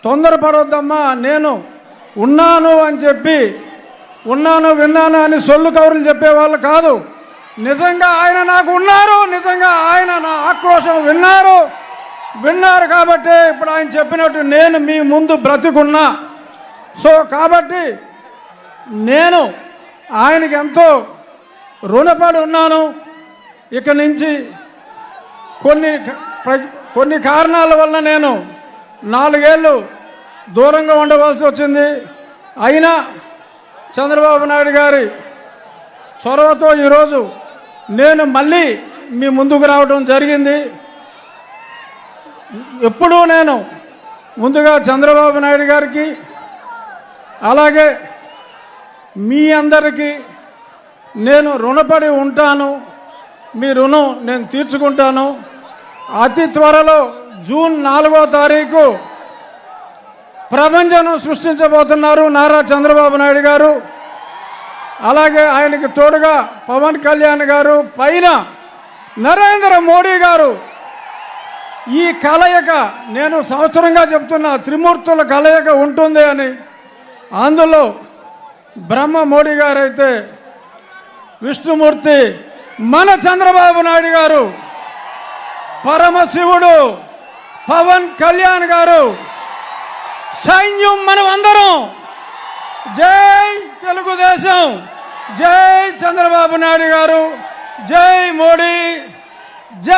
తొందరపడొద్దమ్మా, నేను ఉన్నాను అని చెప్పి ఉన్నాను విన్నాను అని సొల్లు కౌరులు చెప్పేవాళ్ళు కాదు. నిజంగా ఆయన నాకు ఉన్నారు, నిజంగా ఆయన నా ఆక్రోశం విన్నారు కాబట్టి ఇప్పుడు ఆయన చెప్పినట్టు నేను మీ ముందు బ్రతికున్నా. సో కాబట్టి నేను ఆయనకి ఎంతో రుణపడి ఉన్నాను. ఇక నుంచి కొన్ని కారణాల వల్ల నేను 4 ఏళ్ళు దూరంగా ఉండవలసి వచ్చింది. అయినా చంద్రబాబు నాయుడు గారి చొరవతో ఈరోజు నేను మళ్ళీ మీ ముందుకు రావడం జరిగింది. ఎప్పుడూ నేను ముందుగా చంద్రబాబు నాయుడు గారికి అలాగే మీ అందరికీ నేను రుణపడి ఉంటాను. మీ రుణం నేను తీర్చుకుంటాను. అతి త్వరలో జూన్ 4వ తారీఖు ప్రపంచం సృష్టించబోతున్నారు నారా చంద్రబాబు నాయుడు గారు. అలాగే ఆయనకి తోడుగా పవన్ కళ్యాణ్ గారు, పైన నరేంద్ర మోడీ గారు. ఈ కలయిక నేను సంవత్సరంగా చెప్తున్నా, త్రిమూర్తుల కలయిక ఉంటుంది అని. అందులో బ్రహ్మ మోడీ గారు అయితే విష్ణుమూర్తి మన చంద్రబాబు నాయుడు గారు, పరమశివుడు పవన్ కళ్యాణ్ గారు, సైన్యం మనం అందరం. జై తెలుగుదేశం, జై చంద్రబాబు నాయుడు గారు, జై మోడీ, జై